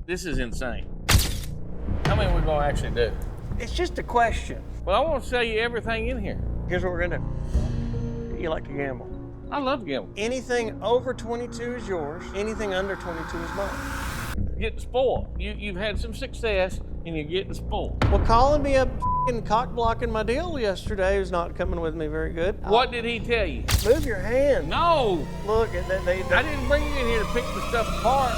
This is insane. How many are we gonna actually do? It's just a question. Well, I want to show you everything in here. Here's what we're gonna do. You like to gamble. I love gambling. Anything over 22 is yours. Anything under 22 is mine. Getting spoiled. You've had some success and you're getting spoiled. Well, calling me up and cock blocking my deal yesterday is not coming with me very good. What did he tell you? Move your hand. No. Look, I didn't bring you in here to pick the stuff apart.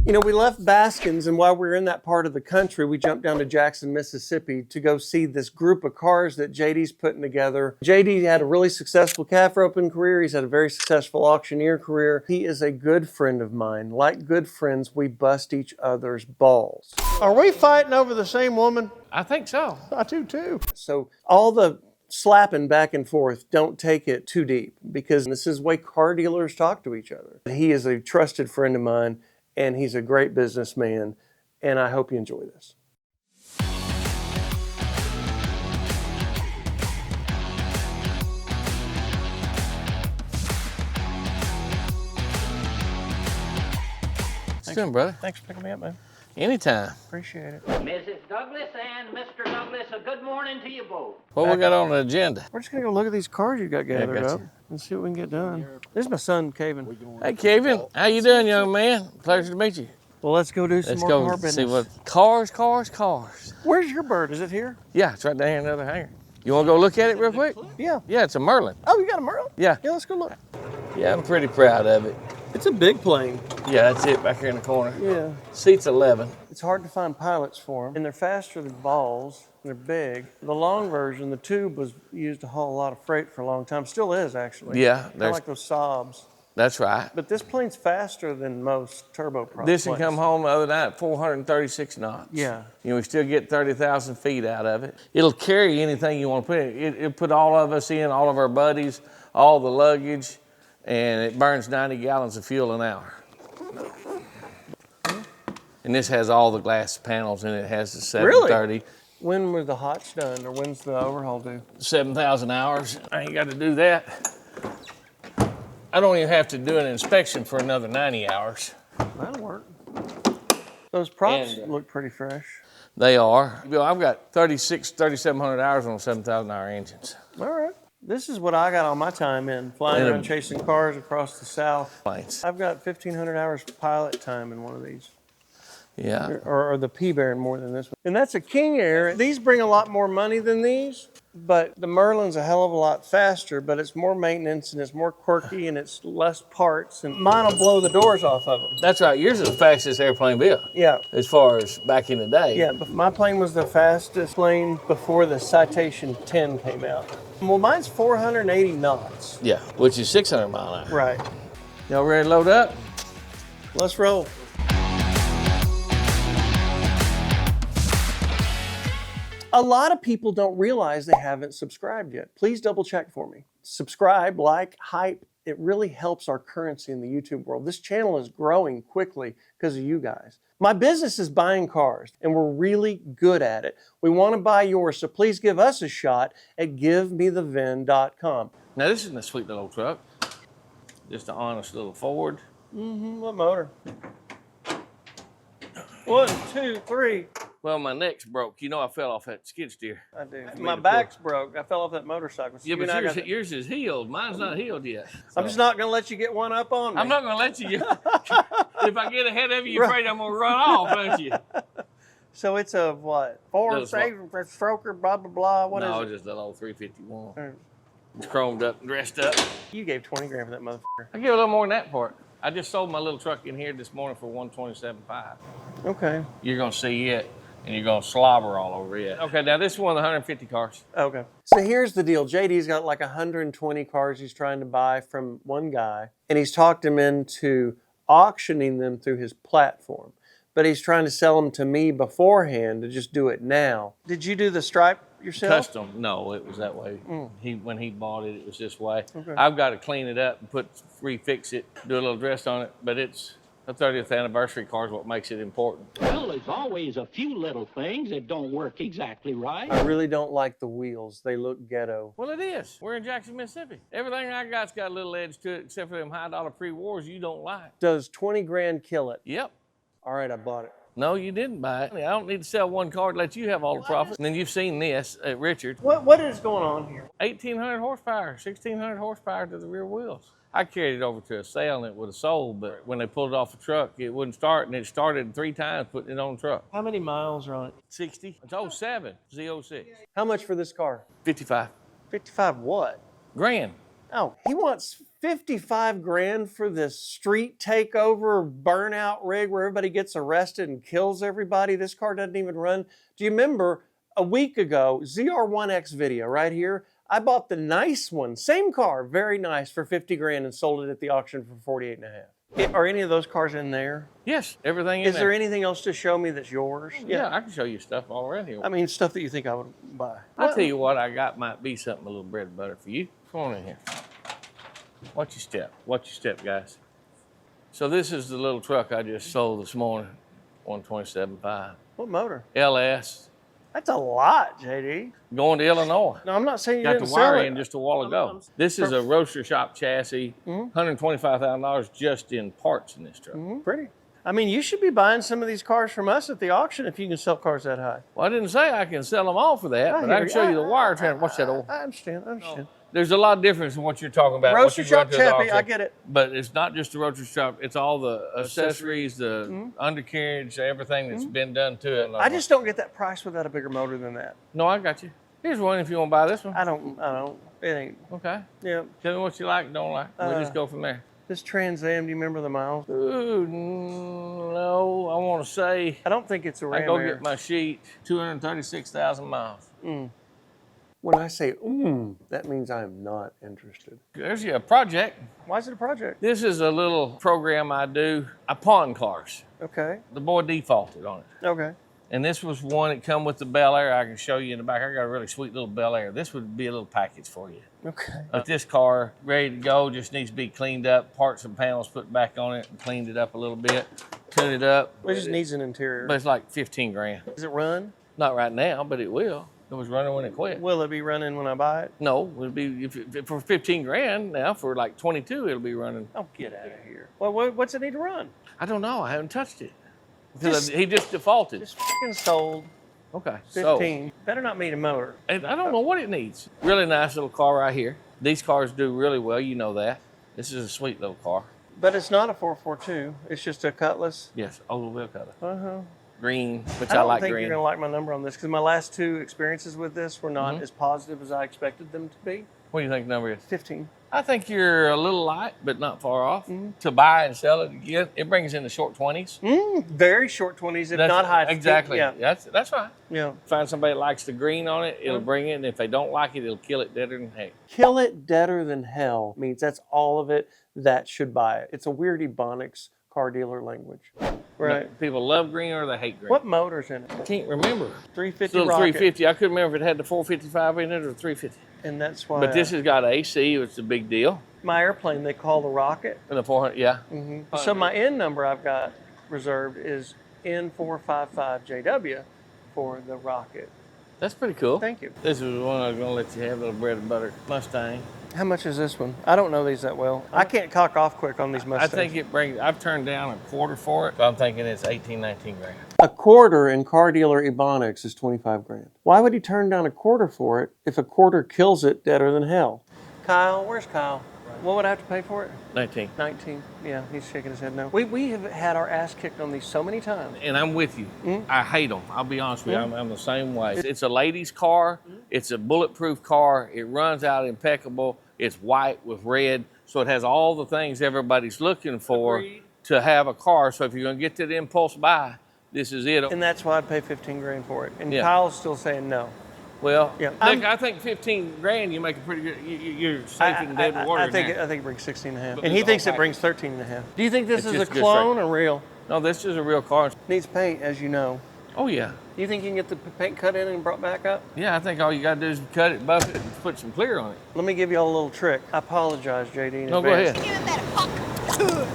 You know, we left Baskins, and while we were in that part of the country, we jumped down to Jackson, Mississippi to go see this group of cars that JD's putting together. JD had a really successful calf roping career. He's had a very successful auctioneer career. He is a good friend of mine. Like good friends, we bust each other's balls. Are we fighting over the same woman? I think so. I do too. So all the slapping back and forth, don't take it too deep, because this is the way car dealers talk to each other. He is a trusted friend of mine, and he's a great businessman, and I hope you enjoy this. How you doing, brother? Thanks for picking me up, man. Anytime. Appreciate it. Mrs. Douglas and Mr. Douglas, a good morning to you both. What we got on the agenda? We're just gonna go look at these cars you got gathered got up you. and see what we can get done. This is my son, Kevin. Hey, Kevin. How you doing, young man? Pleasure to meet you. Well, let's go do some Let's more go car see business. what cars. Where's your bird? Is it here? Yeah, it's right down here in the other hangar. You want to go look at it real quick? Yeah. Yeah, it's a Merlin. Oh, you got a Merlin? Yeah. Yeah, let's go look. Yeah, I'm pretty proud of it. It's a big plane. Yeah, that's it back here in the corner. Yeah. Seats 11. It's hard to find pilots for them, and they're faster than balls. They're big. The long version, the tube was used to haul a lot of freight for a long time. Still is, actually. Yeah, Kind of there's- like those Saabs. That's right. But this plane's faster than most turboprops. This one planes. come home the other night at 436 knots. Yeah. You know, we still get 30,000 feet out of it. It'll carry anything you want to put in it. It'll put all of us in, all of our buddies, all the luggage, and it burns 90 gallons of fuel an hour. And this has all the glass panels in it. It has the 730. When were the hots done, or when's the overhaul due? 7,000 hours. I ain't got to do that. I don't even have to do an inspection for another 90 hours. That'll work. Those props And, look pretty fresh. They are. You know, I've got 3,700 hours on 7,000 hour engines. All right. This is what I got all my time in, flying And around chasing cars across the South. Planes. I've got 1,500 hours pilot time in one of these. Yeah. Or the P-Baron more than this one. And that's a King Air. These bring a lot more money than these, but the Merlin's a hell of a lot faster, but it's more maintenance and it's more quirky and it's less parts, and mine will blow the doors off of them. That's right. Yours is the fastest airplane built. Yeah. As far as back in the day. Yeah, but my plane was the fastest plane before the Citation 10 came out. Well, mine's 480 knots. Yeah, which is 600 mile an hour. Right. Y'all ready to load up? Let's roll. A lot of people don't realize they haven't subscribed yet. Please double check for me. Subscribe, like, hype. It really helps our currency in the YouTube world. This channel is growing quickly because of you guys. My business is buying cars, and we're really good at it. We want to buy yours, so please give us a shot at GiveMeTheVin.com. Now this isn't a sweet little truck. Just an honest little Ford. What motor? 1, 2, 3. Well, my neck's broke. You know I fell off that skid steer. I do. For me My to back's broke. I fell off that motorcycle. So Yeah, you and I but got- yours is healed. Mine's not healed yet. I'm just not going to let you get one up on me. I'm not gonna let you. If I get ahead of you, you're afraid I'm gonna run off, aren't you? So it's a what? Ford Those what? stroker, blah, blah, blah. What is No, it? just that old 351. Alright. It's chromed up and dressed up. You gave 20 grand for that motherfucker. I give a little more than that for it. I just sold my little truck in here this morning for $127,500. Okay. You're gonna see it, and you're gonna slobber all over it. Okay, now this is one of the 150 cars. Okay. So here's the deal. JD's got like 120 cars he's trying to buy from one guy, and he's talked him into auctioning them through his platform. But he's trying to sell them to me beforehand to just do it now. Did you do the stripe yourself? Custom? No, it was that way. When he bought it, it was this way. Okay. I've got to clean it up and refix it, do a little dress on it, but it's The 30th anniversary car is what makes it important. Well, there's always a few little things that don't work exactly right. I really don't like the wheels. They look ghetto. Well, it is. We're in Jackson, Mississippi. Everything I got's got a little edge to it, except for them high-dollar pre-wars you don't like. Does 20 grand kill it? Yep. All right, I bought it. No, you didn't buy it. I don't need to sell one car to let you have all the profit. And then you've seen this at Richard. What is going on here? 1,800 horsepower, 1,600 horsepower to the rear wheels. I carried it over to a sale and it would have sold, but when they pulled it off the truck, it wouldn't start, and it started 3 times putting it on the truck. How many miles are on it? 60. It's 07, Z06. How much for this car? 55 55 what? grand. Oh, he wants 55 grand for this street takeover burnout rig where everybody gets arrested and kills everybody. This car doesn't even run. Do you remember a week ago, ZR1X video right here? I bought the nice one, same car, very nice, for 50 grand and sold it at the auction for 48 and a half. Are any of those cars in there? Yes, everything in Is there anything else to show me that's yours? Yeah, I can show you stuff already. I mean, stuff that you think I would buy. I'll tell you what I got might be something a little bread and butter for you. Come on in here. Watch your step. Watch your step, guys. So this is the little truck I just sold this morning, 127.5. What motor? LS. That's a lot, JD. Going to Illinois. No, I'm not saying you Got didn't the wire sell it. in just a while ago. This is a Roadster shop chassis, $125,000 just in parts in this truck. Pretty. I mean, you should be buying some of these cars from us at the auction if you can sell cars that high. Well, I didn't say I can sell them all for that, but I can show you the wire transfer. Watch that old. I understand. There's a lot of difference in what you're talking about. Roadster what you run shop to the chappy, I auction. get it. But it's not just the roadster shop, it's all the accessories, the undercarriage, everything that's been done to it. I just don't get that price without a bigger motor than that. No, I got you. Here's one if you want to buy this one. I don't. It ain't. Okay. Yeah. Tell me what you like and don't like. We'll just go from there. This Trans Am, do you remember the miles? Ooh, no, I want to say, I don't think it's a Ram I go Air. get my sheet, 236,000 miles. When I say that means I am not interested. There's your project. Why is it a project? This is a little program I do. I pawn cars. Okay. The boy defaulted on it. Okay. And this was one that come with the Bel Air. I can show you in the back. I got a really sweet little Bel Air. This would be a little package for you. Okay. But this car, ready to go, just needs to be cleaned up, parts and panels put back on it and cleaned it up a little bit, tune it up. It just needs an interior. But it's like 15 grand. Does it run? Not right now, but it will. It was running when it quit. Will it be running when I buy it? No, it'll be if for 15 grand now. For like 22, it'll be running. Oh, get out of here. Well, what's it need to run? I don't know. I haven't touched it because he just defaulted. Just fucking sold. Okay, 15. Better not meet a motor. And I don't know what it needs. Really nice little car right here. These cars do really well. You know that. This is a sweet little car. But it's not a 442. It's just a Cutlass. Yes, old wheel color. Uh-huh. Green, which I I don't like think green. you're going to like my number on this because my last 2 experiences with this were not as positive as I expected them to be. What do you think the number is? 15. I think you're a little light, but not far off. To buy and sell it again, it brings in the short 20s. Very short 20s, if not high. Exactly. Yeah. That's right. Yeah. Find somebody that likes the green on it, it'll bring it. And if they don't like it, it'll kill it deader than heck. Kill it deader than hell means that's all of it that should buy it. It's a weird Ebonics car dealer language. Right. People love green or they hate green. What motor's in it? I can't remember. 350 Still Rocket. 350. I couldn't remember if it had the 455 in it or 350. And that's why But this has got AC, which is a big deal. my airplane they call the Rocket. And the 400, yeah. So my N number I've got reserved is N455JW for the Rocket. That's pretty cool. Thank you. This is one I was going to let you have, little bread and butter Mustang. How much is this one? I don't know these that well. I can't cock off quick on these Mustangs. I think it brings, I've turned down a quarter for it, so I'm thinking it's 18, 19 grand. A quarter in car dealer Ebonics is 25 grand. Why would he turn down a quarter for it if a quarter kills it deader than hell? Kyle, where's Kyle? What would I have to pay for it? 19. 19. Yeah, he's shaking his head no. We have had our ass kicked on these so many times. And I'm with you. I hate them. I'll be honest with you. I'm the same way. It's a lady's car. It's a bulletproof car. It runs out impeccable. It's white with red. So it has all the things everybody's looking for to have a car. So if you're going to get to the impulse buy, this is it. And that's why I'd pay 15 grand for it. And Yeah. Kyle's still saying no. Well, Yeah. look, I think 15 grand, you make a pretty good, you're safe in dead water. I in think there. it brings 16 and a half. But And he it's thinks all it brings 13 and a half. Do you think this It's is a just good clone straight. or real? No, this is a real car. Needs paint, as you know. Oh, yeah. Do you think you can get the paint cut in and brought back up? Yeah, I think all you got to do is cut it, buff it, and put some clear on it. Let me give you all a little trick. I apologize, JD. in No, go advance. ahead.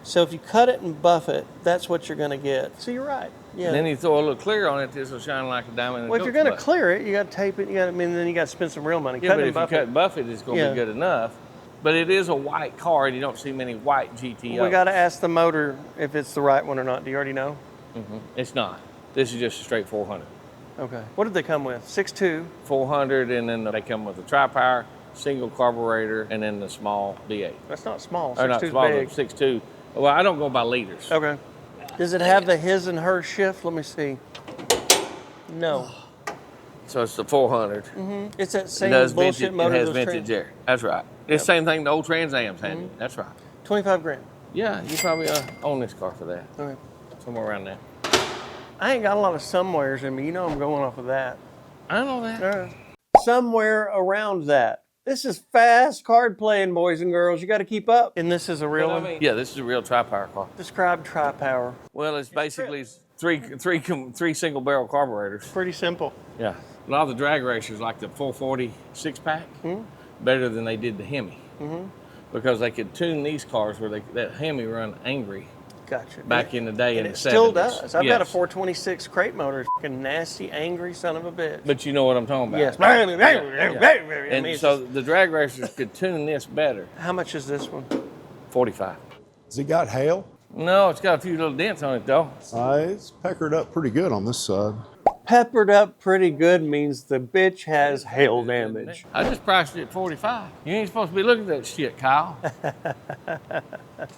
So if you cut it and buff it, that's what you're going to get. So you're right. Yeah. And then you throw a little clear on it, this will shine like a diamond. Well, if you're going to clear it, you got to tape it. Then you got to spend some real money. Yeah, but if you cut and buff it, it's going to be good enough. But it is a white car, and you don't see many white GTOs. We got to ask the motor if it's the right one or not. Do you already know? It's not. This is just a straight 400. Okay. What did they come with? 6.2? 400, and then they come with a tri-power, single carburetor, and then the small V8. That's not small. 6.2 Or not small, big. 6.2. Well, I don't go by liters. Okay. Does it have the his and her shift? Let me see. No. So it's the 400. It's that It same does bullshit vintage, motor. it has those vintage air. That's right. It's the same thing the old Trans Ams had. That's right. 25 grand. Yeah, you probably own this car for that. Okay. Somewhere around there. I ain't got a lot of somewheres in me. You know I'm going off of that. I know that. Somewhere around that. This is fast card playing, boys and girls. You got to keep up. And this is a real one? Yeah, this is a real tri-power car. Describe tri-power. Well, it's basically three single barrel carburetors. Pretty simple. Yeah. A lot of the drag racers like the 440 6-pack better than they did the Hemi. Because they could tune these cars where that Hemi run angry. Gotcha. Back in the day in the 70s. It still does. I've got a 426 crate motor. Fucking nasty, angry son of a bitch. But you know what I'm talking about. Yes. And so the drag racers could tune this better. How much is this one? 45. Has it got hail? No, it's got a few little dents on it though. It's peckered up pretty good on this side. Peppered up pretty good means the bitch has hail damage. I just priced it at 45. You ain't supposed to be looking at that shit, Kyle.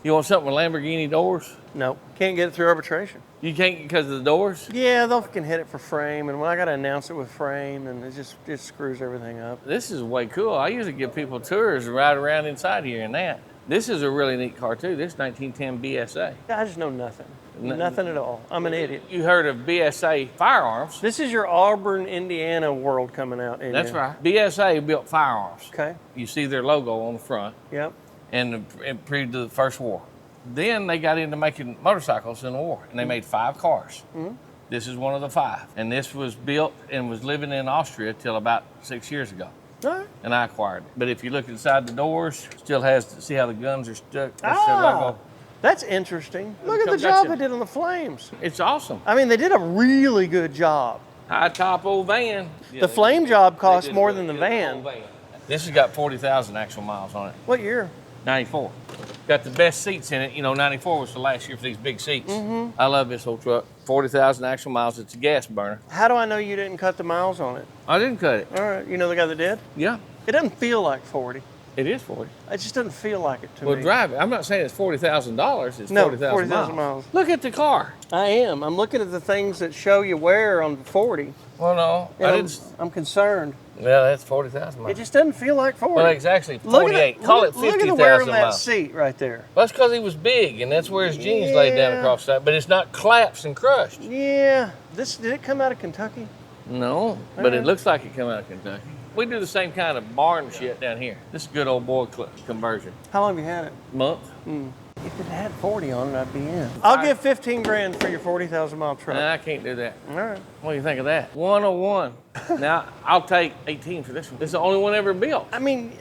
You want something with Lamborghini doors? Nope. Can't get it through arbitration. You can't because of the doors? Yeah, they'll fucking hit it for frame, and when I got to announce it with frame, and it screws everything up. This is way cool. I usually give people tours and ride around inside here and that. This is a really neat car too. This 1910 BSA. I just know nothing. Nothing at all. I'm an idiot. You heard of BSA firearms? This is your Auburn, Indiana world coming out. That's right. BSA built firearms. Okay. You see their logo on the front. Yep. And pre to the first war. Then they got into making motorcycles in the war, and they made 5 cars. This is one of the 5. And this was built and was living in Austria till about 6 years ago. All right. And I acquired it. But if you look inside the doors, still has, see how the guns are stuck? That's their logo. That's interesting. Look at the job they did on the flames. It's awesome. I mean, they did a really good job. High top old van. The flame job costs more than the van. This has got 40,000 actual miles on it. What year? 94. Got the best seats in it. You know, 94 was the last year for these big seats. I love this whole truck. 40,000 actual miles. It's a gas burner. How do I know you didn't cut the miles on it? I didn't cut it. All right. You know the guy that did? Yeah, It doesn't feel like 40. it is 40. It just doesn't feel like it to Well, me. drive it. I'm not saying it's $40,000. It's No, 40,000 40,000 miles. miles. Look at the car. I am. I'm looking at the things that show you wear on 40. Well, no, And I I'm, didn't. I'm concerned. Yeah, that's 40,000 miles. It just doesn't feel like 40. Well, it's actually Look 48. at Call it look at the wear on 50,000 that miles. seat right there. Well, that's because he was big, and that's where his jeans laid down Yeah. across that. But it's not collapsed and crushed. Yeah. Did it come out of Kentucky? No, but it looks like it come out of Kentucky. We do the same kind of barn shit down here. This is good old boy conversion. How long have you had it? Month. If it had 40 on it, I'd be in. I'll give 15 grand for your 40,000 mile truck. Nah, I can't do that. All right. What do you think of that? 101. Now, I'll take 18 for this one. This is the only one ever built. I mean,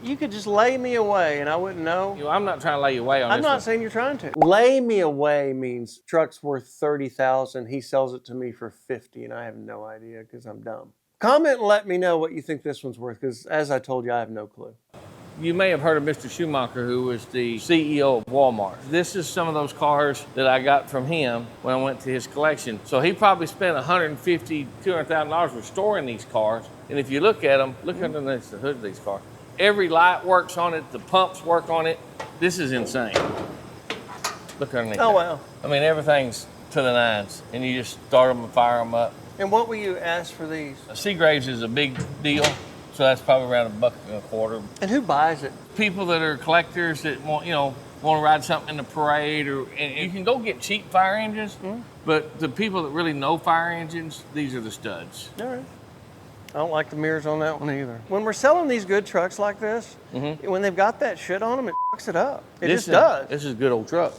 you could just lay me away and I wouldn't know. You know, I'm not trying to lay you away on I'm this not one. saying you're trying to. Lay me away means truck's worth 30,000. He sells it to me for 50, and I have no idea because I'm dumb. Comment and let me know what you think this one's worth, because as I told you, I have no clue. You may have heard of Mr. Schumacher, who was the CEO of Walmart. This is some of those cars that I got from him when I went to his collection. So he probably spent $150,000, $200,000 restoring these cars. And if you look at them, look underneath the hood of these cars. Every light works on it. The pumps work on it. This is insane. Look underneath. Oh, that. wow. I mean, everything's to the nines. And you just start them and fire them up. And what will you ask for these? Seagraves is a big deal. So that's probably around $1.25. And who buys it? People that are collectors that want, want to ride something in the parade, and you can go get cheap fire engines, but the people that really know fire engines, these are the studs. All right. I don't like the mirrors on that one either. When we're selling these good trucks like this, when they've got that shit on them, it fucks it up. It just does. This is a good old truck.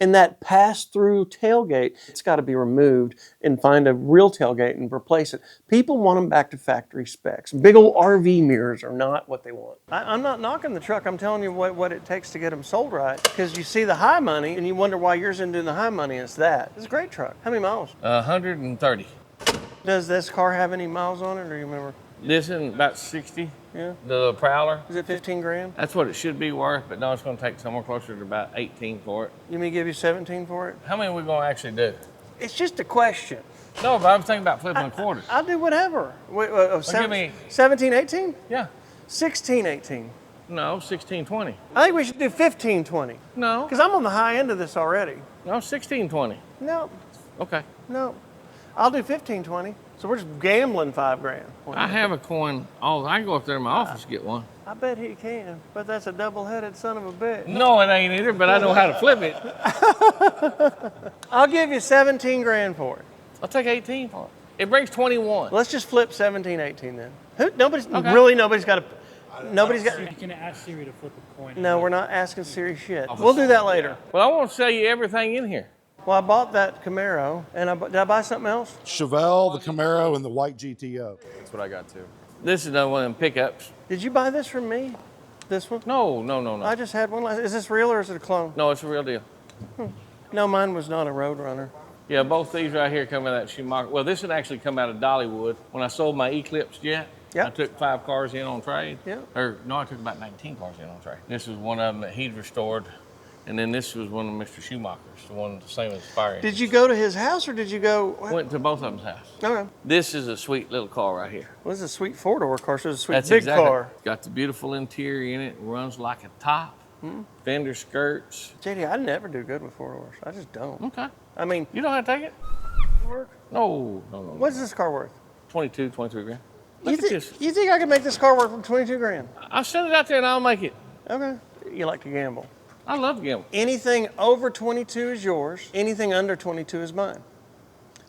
And that pass-through tailgate, it's got to be removed and find a real tailgate and replace it. People want them back to factory specs. Big old RV mirrors are not what they want. I'm not knocking the truck. I'm telling you what it takes to get them sold right. Because you see the high money and you wonder why yours isn't doing the high money. It's that. It's a great truck. How many miles? 130. Does this car have any miles on it, or do you remember? This is about 60. Yeah. The Prowler. Is it 15 grand? That's what it should be worth, but no, it's going to take somewhere closer to about 18 for it. You mean give you 17 for it? How many are we going to actually do? It's just a question. No, but I was thinking about flipping the quarters. I'll do whatever. Wait, give me- 17, 18? Yeah. 16, 18. No, 1620. I think we should do 15, 20. No. Because I'm on the high end of this already. No, 1620. No, Okay. no. I'll do 15, 20. So we're just gambling 5 grand. I have a coin. Oh, I can go up there in my office and get one. I bet he can, but that's a double-headed son of a bitch. No, it ain't either, but I know how to flip it. I'll give you 17 grand for it. I'll take 18 for it. It brings 21. Let's just flip 17, 18 then. Nobody's Okay. nobody's got. You can ask Siri to flip a coin. No, we're not asking Siri shit. We'll do that later. Well, I want to show you everything in here. Well, I bought that Camaro, and did I buy something else? Chevelle, the Camaro, and the white GTO. That's what I got too. This is another one of them pickups. Did you buy this from me? This one? No. I just had one last. Is this real or is it a clone? No, it's a real deal. No, mine was not a Roadrunner. Yeah, both these right here come out of that Schumacher. Well, this would actually come out of Dollywood. When I sold my Eclipse jet, Yep. I took 5 cars in on trade. Yep. Or no, I took about 19 cars in on trade. This was one of them that he'd restored. And then this was one of Mr. Schumacher's, the one the same as fire engine. Did you go to his house or did you go? Went to both of them's house. Okay. This is a sweet little car right here. Well, this is a sweet 4-door car, so it's a sweet That's big exactly. car. Got the beautiful interior in it. Runs like a top. Fender skirts. JD, I never do good with 4-doors. I just don't. Okay. I mean, You don't have to take it? work. No. What's this car worth? 22, 23 grand. Look at this. You think I could make this car work for 22 grand? I'll send it out there and I'll make it. Okay. You like to gamble. I love gambling. Anything over 22 is yours. Anything under 22 is mine.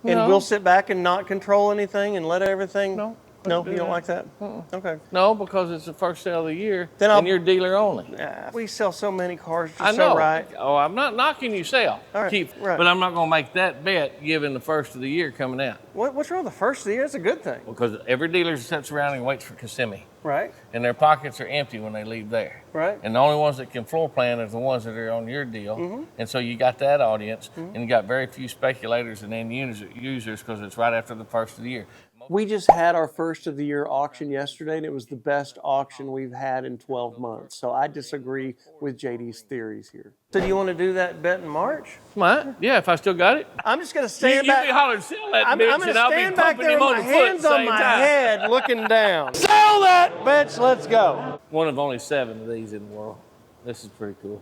And No. we'll sit back and not control anything and let everything. No. No, do you don't that. like that? Okay. No, because it's the first sale of the year, Then I'll- and you're dealer only. Nah, we sell so many cars just I know. so right. Oh, I'm not knocking you sell. All right, right. But I'm not going to make that bet given the first of the year coming out. What's wrong with the first of the year? It's a good thing, Because every dealer sits around and waits for Kissimmee, right? and their pockets are empty when they leave there. Right. And the only ones that can floor plan are the ones that are on your deal. And so you got that audience, and you got very few speculators and end users because it's right after the first of the year. We just had our first of the year auction yesterday, and it was the best auction we've had in 12 months. So I disagree with JD's theories here. So do you want to do that bet in March? Might. Yeah, if I still got it. I'm just going to You stand back. be hollering, sell that I'm bitch, going and to I'll be stand back pumping there him with on my the foot at hands the on same my time. head looking down. Sell that bitch, let's go. One of only 7 of these in the world. This is pretty cool.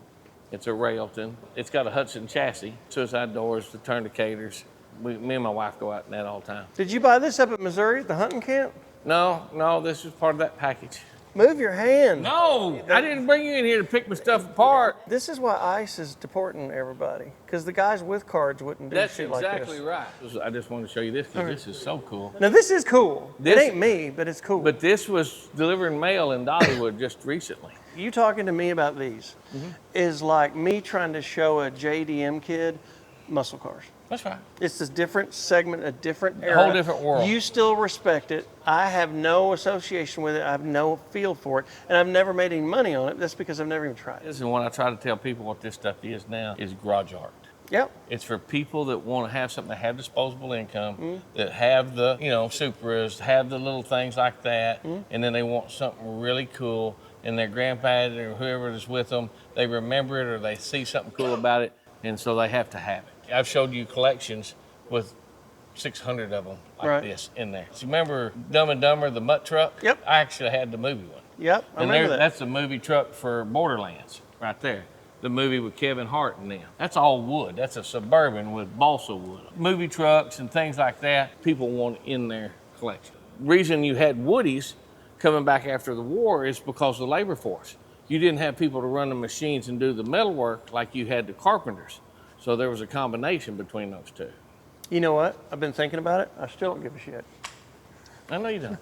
It's a Railton. It's got a Hudson chassis, suicide doors, the turnicators. Me and my wife go out in that all the time. Did you buy this up at Missouri at the hunting camp? No, this is part of that package. Move your hand. No, I didn't bring you in here to pick my stuff apart. This is why ICE is deporting everybody, because the guys with cards wouldn't do That's shit like exactly this. right. I just wanted to show you this because this is so cool. Now this is cool. This- it ain't me, but it's cool. But this was delivering mail in Dollywood just recently. You talking to me about these is like me trying to show a JDM kid muscle cars. That's right. It's a different segment, a different era. whole different world. You still respect it. I have no association with it. I have no feel for it. And I've never made any money on it. That's because I've never even tried it. This is when I try to tell people what this stuff is now, is garage art. Yep. It's for people that want to have something that have disposable income, that have the, Supras, have the little things like that, and then they want something really cool, and their grandpa or whoever is with them, they remember it or they see something cool about it, and so they have to have it. I've showed you collections with 600 of them like Right. this in there. So remember Dumb and Dumber, the Mutt truck? Yep. I actually had the movie one. Yep. I And remember that. that's the movie truck for Borderlands right there. The movie with Kevin Hart and them. That's all wood. That's a Suburban with balsa wood. Movie trucks and things like that, people want in their collection. Reason you had Woodies coming back after the war is because of the labor force. You didn't have people to run the machines and do the metal work like you had the carpenters. So there was a combination between those two. You know what? I've been thinking about it. I still don't give a shit. I know you don't.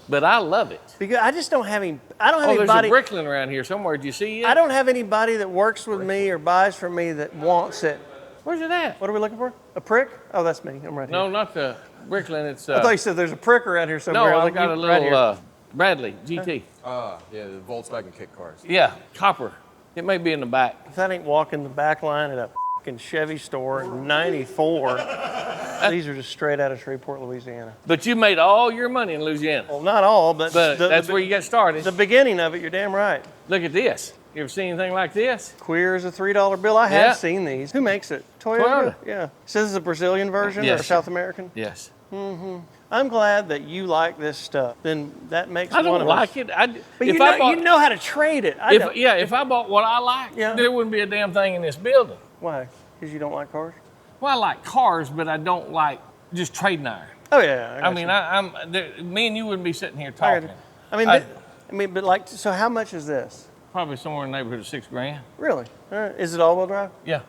But I love it. Because I just don't have any. I don't have Oh, there's anybody. a Bricklin around here somewhere. Did you see it? I don't have anybody that works with me or buys from me that wants it. Where's it at? What are we looking for? A prick? Oh, that's me. I'm right here. No, not the Bricklin. It's I thought you said there's a prick around here somewhere. no, I was I've got a you right little here. Bradley GT. Yeah, the Volkswagen kit cars. Yeah, copper. It may be in the back. If that ain't walking the back line at a fucking Chevy store in '94, these are just straight out of Shreveport, Louisiana. But you made all your money in Louisiana. Well, not all, but That's where you got started. the beginning of it. You're damn right. Look at this. You ever seen anything like this? Queer as a $3 bill. I have Yeah. seen these. Who makes it? Toyota? Toyota. Yeah. Says it's a Brazilian version or Yes. South American? Yes. I'm glad that you like this stuff. Then that makes I one don't of like us. it. But you know how to trade it. I don't. If I bought what I like, Yeah. there wouldn't be a damn thing in this building. Why? Because you don't like cars? Well, I like cars, but I don't like just trading iron. Oh yeah. I mean, me and you wouldn't be sitting here I got talking. you. I mean, but like, so how much is this? Probably somewhere in the neighborhood of $6,000. Really? All right. Is it all-wheel drive? Yeah.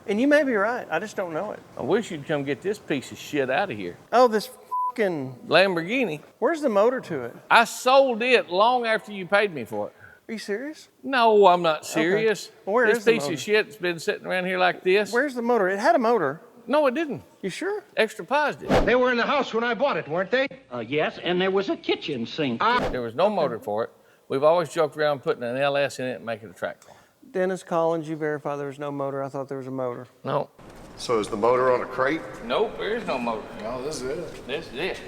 And you may be right. I just don't know it. I wish you'd come get this piece of shit out of here. Oh, this fucking. Lamborghini. Where's the motor to it? I sold it long after you paid me for it. Are you serious? No, I'm not serious. Well, where this is the piece motor? of shit's been sitting around here like this. Where's the motor? It had a motor. No, it didn't. You sure? Extra positive. They were in the house when I bought it, weren't they? Yes, and there was a kitchen sink. There was no motor for it. We've always joked around putting an LS in it and making it a track car. Dennis Collins, you verify there was no motor. I thought there was a motor. No. So is the motor on a crate? Nope, there is no motor. No, this is it. This is it.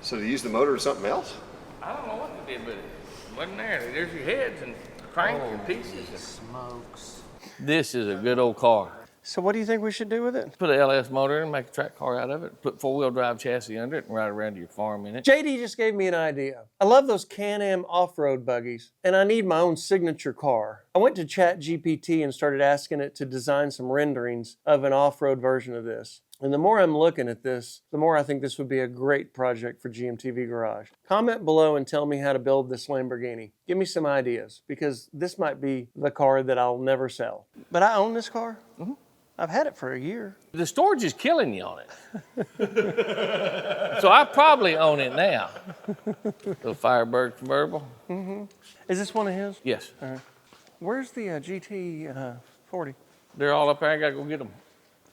So they use the motor or something else? I don't know what they did with it. It wasn't there. There's your heads and crank and pieces. Smokes. This is a good old car. So what do you think we should do with it? Put an LS motor in, make a track car out of it, put four-wheel drive chassis under it, and ride around to your farm in it. JD just gave me an idea. I love those Can-Am off-road buggies, and I need my own signature car. I went to ChatGPT and started asking it to design some renderings of an off-road version of this. And the more I'm looking at this, the more I think this would be a great project for GMTV Garage. Comment below and tell me how to build this Lamborghini. Give me some ideas, because this might be the car that I'll never sell. But I own this car. I've had it for a year. The storage is killing you on it. So I probably own it now. The Firebird convertible? Is this one of his? Yes. Where's the GT40? They're all up there. I got to go get them.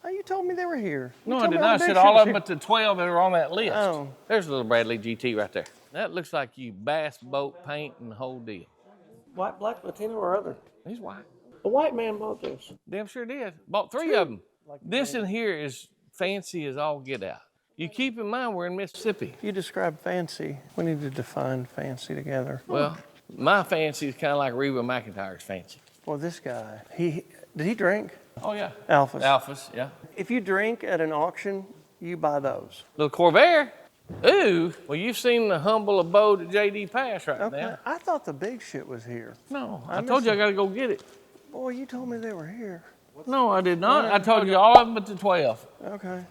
Oh, you told me they were here. You No, I told did me not. I the said big all shit of them was but the 12 that are on that list. Oh. There's a little Bradley GT right there. That looks like you bass boat paint and the whole deal. here. White, black, Latino, or other? He's white. A white man bought this. Damn sure did. Bought three of them. This in here is fancy as all get out. You keep in mind we're in Mississippi. You describe fancy. We need to define fancy together. Well, my fancy is kind of like Reba McEntire's fancy. Well, this guy, did he drink? Oh, yeah. Alphas. Alphas, yeah. If you drink at an auction, you buy those. Little Corvair. Ooh, well, you've seen the humble abode at JD Pass right Okay. now. I thought the big shit was here. No, I I told you I missed got to go get it. Boy, you told me they were here. No, I did not. I told you all of them but the 12. Okay.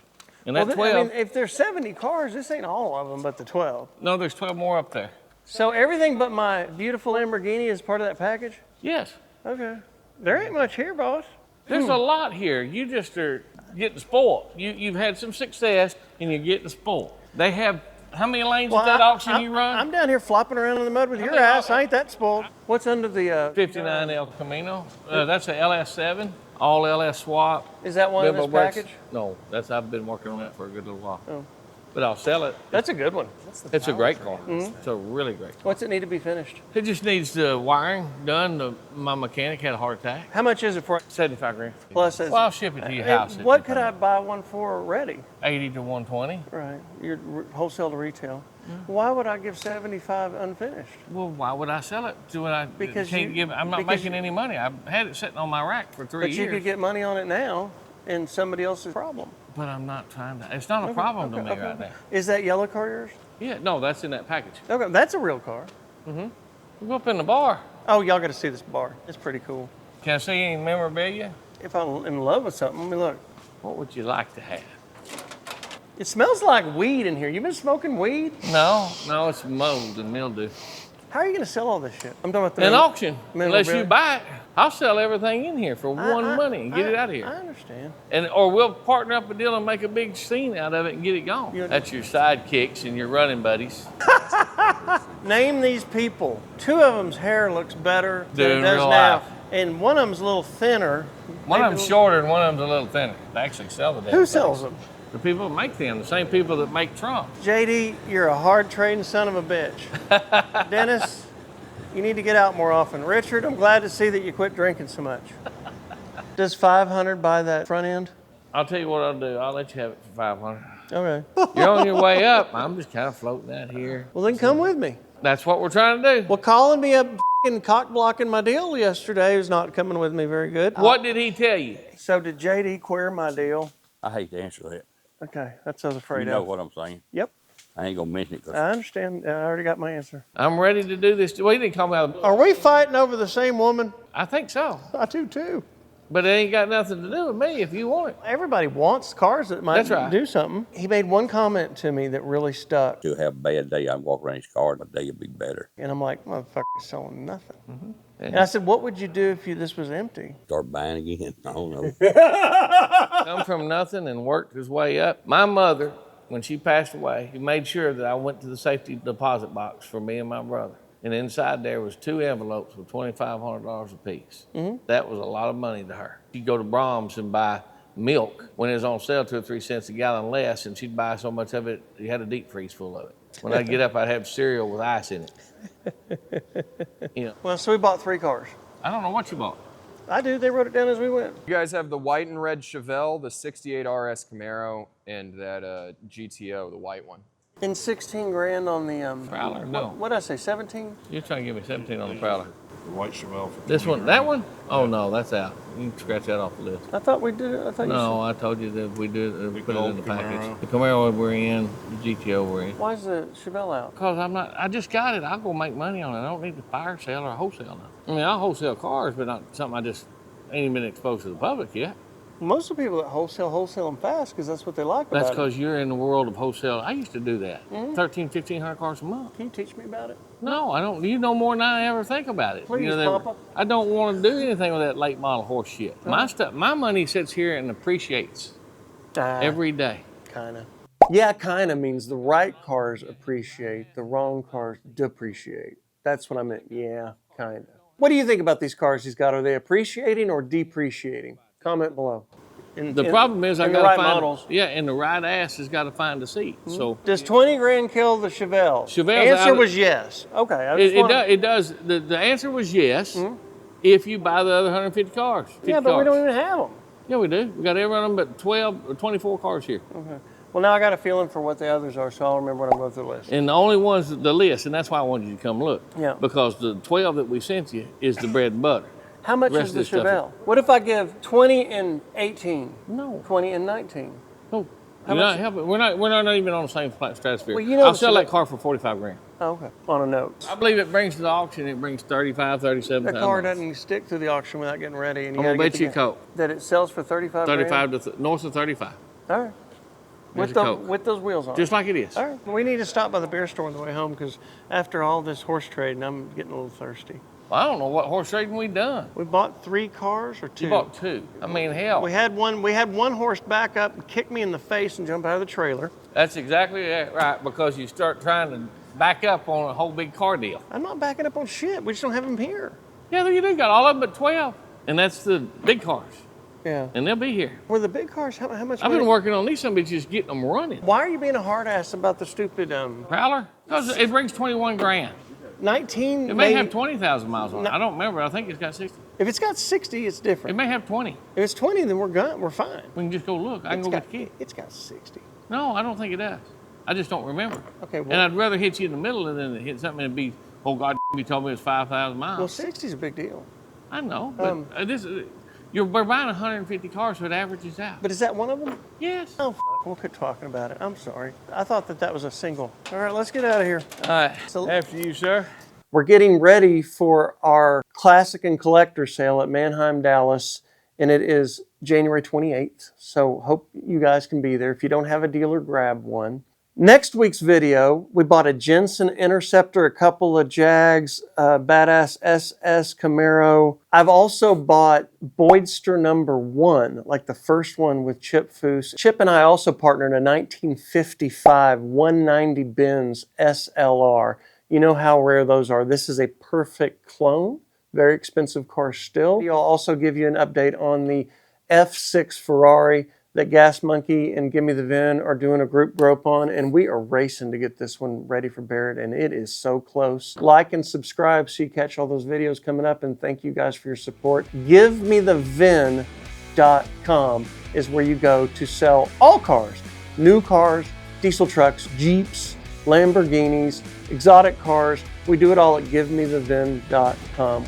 And that Well, 12, I mean, if there's 70 cars, this ain't all of them but the 12. no, there's 12 more up there. So everything but my beautiful Lamborghini is part of that package? Yes. Okay. There ain't much here, boss. There's a lot here. You just are getting spoiled. You've had some success and you're getting spoiled. They have, how many lanes at that auction you run? I'm down here flopping around in the mud with your many ass. I ain't that spoiled. What's under the, 59 El Camino. That's a LS7, all LS swap. is that one in Bimbo this brakes. package? No, I've been working on that for a good little while. Oh. But I'll sell it. That's a good one. It's a great car. It's a really great car. What's it need to be finished? It just needs the wiring done. My mechanic had a heart attack. How much is it for? 75 grand. Plus, Well, I'll ship it to your house. if what you could come. I buy one for ready? 80 to 120. Right, your wholesale to retail. Why would I give 75 unfinished? Well, why would I sell it? Do I Because can't you- give? I'm not because making you- any money. I've had it sitting on my rack for 3 But years. you could get money on it now, and somebody else's problem. But I'm not trying to. It's not a problem to me right now. Is that yellow car yours? Yeah, no, that's in that package. Okay, that's a real car. We go up in the bar. Oh, y'all got to see this bar. It's pretty cool. Can I see any memorabilia? If I'm in love with something, let me look. What would you like to have? It smells like weed in here. You been smoking weed? No, it's mold and mildew. How are you going to sell all this shit? I'm talking about An auction, unless you memorabilia. buy it. I'll sell everything in here for one money and get it out of here. I understand. Or we'll partner up a deal and make a big scene out of it and get it gone. That's your sidekicks and your running buddies. Name these people. 2 of them's hair looks better than Than it in does real now. life. And one of them's a little thinner. One of them's shorter and one of them's a little thinner. They actually sell the damn Who things. sells them? The people that make them, the same people that make Trump. JD, you're a hard trading son of a bitch. Dennis, you need to get out more often. Richard, I'm glad to see that you quit drinking so much. Does 500 buy that front end? I'll tell you what I'll do. I'll let you have it for 500. Okay. You're on your way up. I'm just kind of floating out here. Well, then come with me. That's what we're trying to do. Well, calling me up and cock blocking my deal yesterday was not coming with me very good. What did he tell you? So did JD queer my deal? I hate to answer that. Okay, that's what I was afraid You know of. what I'm saying. Yep, I ain't gonna mention it 'cause I understand. I already got my answer. I'm ready to do this. Well, he didn't call me out. Are we fighting over the same woman? I think so. I do too. But it ain't got nothing to do with me if you want it. Everybody wants cars that might That's right. do something. He made one comment to me that really stuck. to have a bad day, I walk around his car, my day will be better. And I'm like, motherfucker's selling nothing. Mm-hmm. And I said, what would you do if this was empty? Start buying again. I don't know. Come from nothing and worked his way up. My mother, when she passed away, he made sure that I went to the safety deposit box for me and my brother. And inside there was 2 envelopes with $2,500 apiece. That was a lot of money to her. She'd go to Brahms and buy milk when it was on sale 2 or 3 cents a gallon less, and she'd buy so much of it, you had a deep freeze full of it. When I'd get up, I'd have cereal with ice in it. You know, Well, so we bought 3 cars. I don't know what you bought. I do. They wrote it down as we went. You guys have the white and red Chevelle, the 68 RS Camaro, and that GTO, the white one. And 16 grand on the Prowler? No. What did I say? 17? You're trying to give me 17 on the Prowler. The white Chevelle. For This one, that one? Oh no, that's out. You can scratch that off the list. I thought we did it. I thought you No, I told you that we do we put it in the old package. Camaro. The Camaro we're in, the GTO we're in. said. Why is the Chevelle out? Because I just got it. I'll go make money on it. I don't need to fire sale or wholesale now. I mean, I'll wholesale cars, but not something I just ain't even been exposed to the public yet. Most of the people that wholesale them fast because that's what they like That's about it. because you're in the world of wholesale. I used to do that. 1,500 cars a month. Can you teach me about it? No, I don't. You know more than I ever think about it. Please, you know, Papa. I don't want to do anything with that late model horse shit. My stuff, my money sits here and appreciates every day. Kinda. Yeah, kinda means the right cars appreciate, the wrong cars depreciate. That's what I meant. Yeah, kinda. What do you think about these cars he's got? Are they appreciating or depreciating? Comment below. The problem is I in got the to right find models. Yeah, and the right ass has got to find a seat. So Does 20 grand kill the Chevelle? Chevelle's Answer out of- was yes. Okay. I just wanna- it does. The answer was yes. If you buy the other 150 cars. 50 Yeah, but we cars. don't even have them. Yeah, we do. We got every one of them but 12 or 24 cars here. Well, now I got a feeling for what the others are, so I'll remember when I go through the list. And the only ones, the list, and that's why I wanted you to come look. Yeah. Because the 12 that we sent you is the bread and butter. How much rest is of the this stuff Chevelle? What if I give 20 and 18? No. 20 and 19? No. How You're not much- helping. We're not even on the same stratosphere. Well, you know I'll the sell that Chevelle- car for 45 grand. Oh, okay. On a note. I believe it brings to the auction, it brings 35, 37 That thousand. car doesn't stick through the auction without getting ready. And you I'm gonna gotta bet get you a the- Coke. That it sells for 35 grand? 35 to north of 35. All right. There's With, a Coke. with those wheels on. Just like it is. All right. Well, we need to stop by the beer store on the way home because after all this horse trading, I'm getting a little thirsty. Well, I don't know what horse trading we done. We bought 3 cars or 2? You bought 2. I mean, hell. We had one horse back up and kick me in the face and jump out of the trailer. That's exactly right, because you start trying to back up on a whole big car deal. I'm not backing up on shit. We just don't have them here. Yeah, you do got all of them but 12. And that's the big cars. Yeah. And they'll be here. Were the big cars, how much I've money? been working on these, some bitches getting them running. Why are you being a hard ass about the stupid Prowler? Because it brings 21 grand. 19? It may have 20,000 miles on it. I don't remember. I think it's got 60. If it's got 60, it's It different. may have 20. If it's 20, then we're fine. We can just go look. I can go get the key. It's got 60. No, I don't think it does. I just don't remember. Okay, well, And I'd rather hit you in the middle than hit something and be, oh God, you told me it's 5,000 miles. well, 60 is a big deal. I know, but we're buying 150 cars, so it averages out. But is that one of them? Yes. Oh, we'll quit talking about it. I'm sorry. I thought that was a single. All right, let's get out of here. All right. So- After you, sir. We're getting ready for our classic and collector sale at Manheim, Dallas, and it is January 28th. So hope you guys can be there. If you don't have a dealer, grab one. Next week's video, we bought a Jensen Interceptor, a couple of Jags, badass SS Camaro. I've also bought Boydster #1, like the first one with Chip Foose. Chip and I also partnered a 1955 190 Benz SLR. You know how rare those are. This is a perfect clone. Very expensive car still. I'll also give you an update on the F6 Ferrari that Gas Monkey and Gimme the VIN are doing a group grope on, and we are racing to get this one ready for Barrett, and it is so close. Like and subscribe so you catch all those videos coming up, and thank you guys for your support. GiveMeTheVIN.com is where you go to sell all cars, new cars, diesel trucks, Jeeps, Lamborghinis, exotic cars. We do it all at GiveMeTheVIN.com.